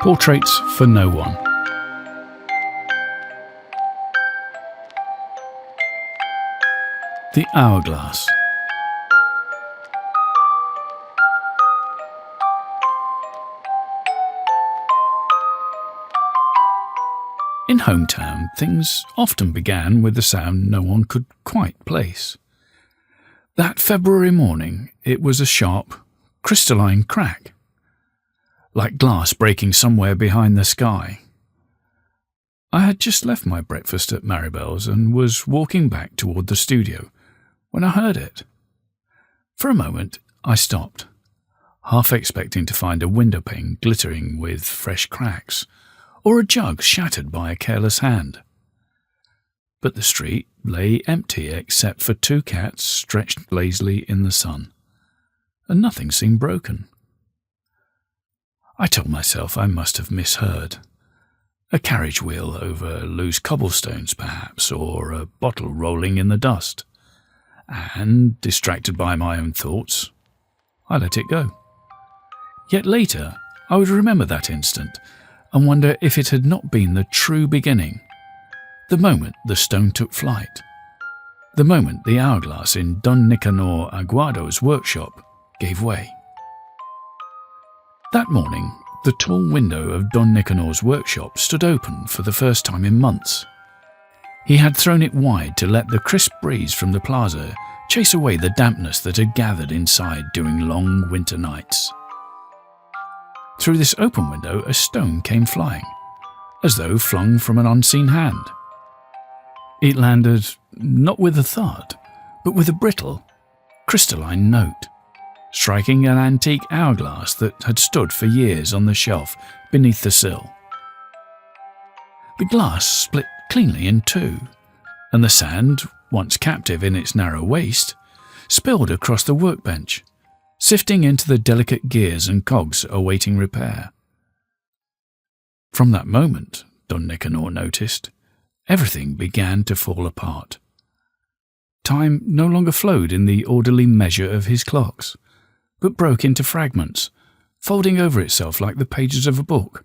Portraits for No One. The Hourglass. In hometown, things often began with a sound no one could quite place. That February morning, it was a sharp, crystalline crack, like glass breaking somewhere behind the sky. I had just left my breakfast at Maribel's and was walking back toward the studio when I heard it. For a moment, I stopped, half expecting to find a windowpane glittering with fresh cracks, or a jug shattered by a careless hand. But the street lay empty except for two cats stretched lazily in the sun, and nothing seemed broken. I told myself I must have misheard. A carriage wheel over loose cobblestones, perhaps, or a bottle rolling in the dust. And, distracted by my own thoughts, I let it go. Yet later, I would remember that instant and wonder if it had not been the true beginning, the moment the stone took flight, the moment the hourglass in Don Nicanor Aguado's workshop gave way. That morning, the tall window of Don Nicanor's workshop stood open for the first time in months. He had thrown it wide to let the crisp breeze from the plaza chase away the dampness that had gathered inside during long winter nights. Through this open window, a stone came flying, as though flung from an unseen hand. It landed not with a thud, but with a brittle, crystalline note, striking an antique hourglass that had stood for years on the shelf beneath the sill. The glass split cleanly in two, and the sand, once captive in its narrow waist, spilled across the workbench, sifting into the delicate gears and cogs awaiting repair. From that moment, Don Nicanor noticed, everything began to fall apart. Time no longer flowed in the orderly measure of his clocks, but broke into fragments, folding over itself like the pages of a book,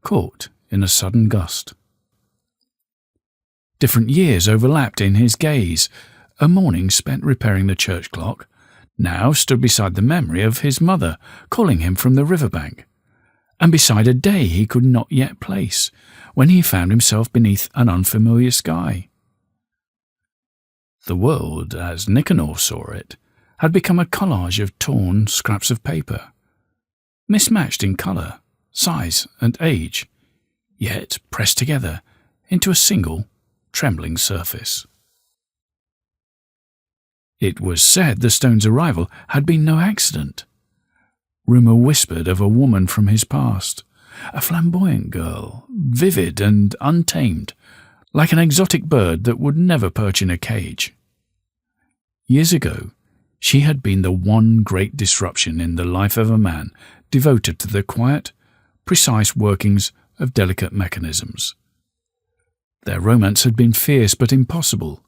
caught in a sudden gust. Different years overlapped in his gaze. A morning spent repairing the church clock now stood beside the memory of his mother calling him from the riverbank, and beside a day he could not yet place, when he found himself beneath an unfamiliar sky. The world, as Nicanor saw it, had become a collage of torn scraps of paper, mismatched in colour, size and age, yet pressed together into a single, trembling surface. It was said the stone's arrival had been no accident. Rumour whispered of a woman from his past, a flamboyant girl, vivid and untamed, like an exotic bird that would never perch in a cage. Years ago, she had been the one great disruption in the life of a man devoted to the quiet, precise workings of delicate mechanisms. Their romance had been fierce but impossible,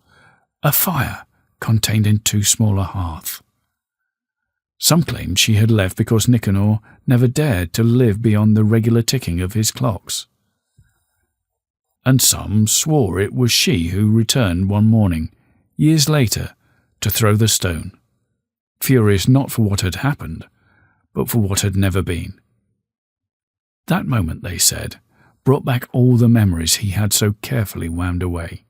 a fire contained in too small a hearth. Some claimed she had left because Nicanor never dared to live beyond the regular ticking of his clocks. And some swore it was she who returned one morning, years later, to throw the stone, furious not for what had happened, but for what had never been. That moment, they said, brought back all the memories he had so carefully wound away.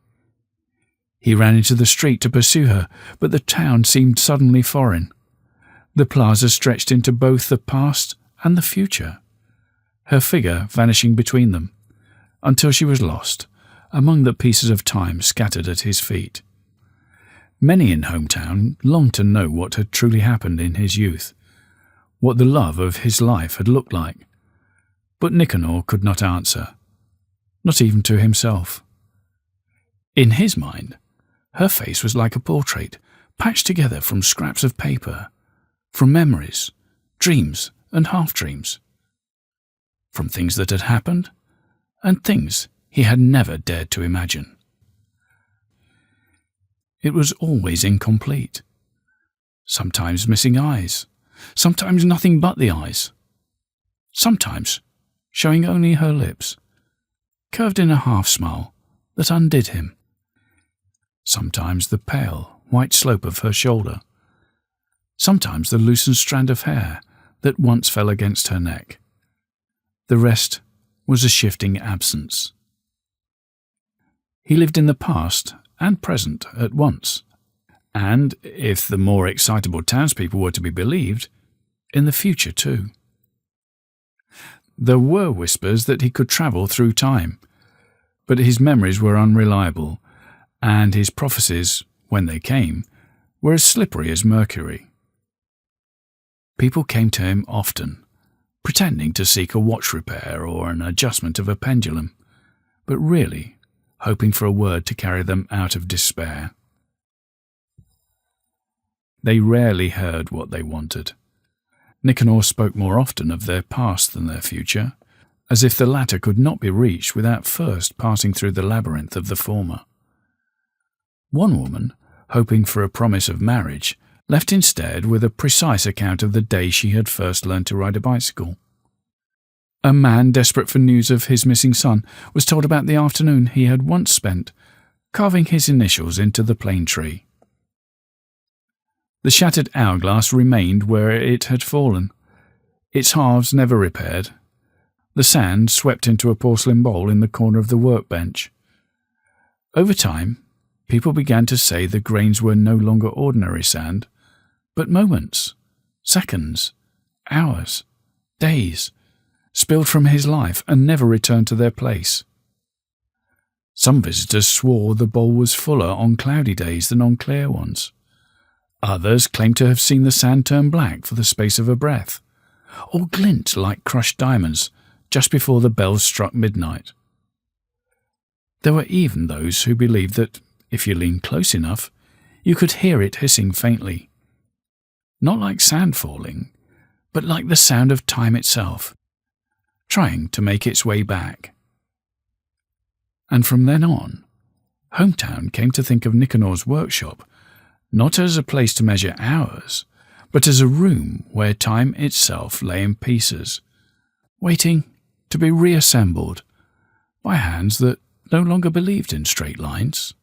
He ran into the street to pursue her, but the town seemed suddenly foreign. The plaza stretched into both the past and the future, her figure vanishing between them, until she was lost among the pieces of time scattered at his feet. Many in hometown longed to know what had truly happened in his youth, what the love of his life had looked like, but Nicanor could not answer, not even to himself. In his mind, her face was like a portrait, patched together from scraps of paper, from memories, dreams and half-dreams, from things that had happened and things he had never dared to imagine. It was always incomplete, sometimes missing eyes, sometimes nothing but the eyes, sometimes showing only her lips, curved in a half-smile that undid him. Sometimes the pale, white slope of her shoulder, sometimes the loosened strand of hair that once fell against her neck. The rest was a shifting absence. He lived in the past and present at once, and, if the more excitable townspeople were to be believed, in the future too. There were whispers that he could travel through time, but his memories were unreliable, and his prophecies, when they came, were as slippery as mercury. People came to him often, pretending to seek a watch repair or an adjustment of a pendulum, but really hoping for a word to carry them out of despair. They rarely heard what they wanted. Nicanor spoke more often of their past than their future, as if the latter could not be reached without first passing through the labyrinth of the former. One woman, hoping for a promise of marriage, left instead with a precise account of the day she had first learned to ride a bicycle. A man desperate for news of his missing son was told about the afternoon he had once spent carving his initials into the plane tree. The shattered hourglass remained where it had fallen, its halves never repaired, the sand swept into a porcelain bowl in the corner of the workbench. Over time, people began to say the grains were no longer ordinary sand, but moments, seconds, hours, days, spilled from his life and never returned to their place. Some visitors swore the bowl was fuller on cloudy days than on clear ones. Others claimed to have seen the sand turn black for the space of a breath, or glint like crushed diamonds just before the bells struck midnight. There were even those who believed that, if you leaned close enough, you could hear it hissing faintly. Not like sand falling, but like the sound of time itself, trying to make its way back. And from then on, Hometown came to think of Nicanor's workshop not as a place to measure hours, but as a room where time itself lay in pieces, waiting to be reassembled by hands that no longer believed in straight lines.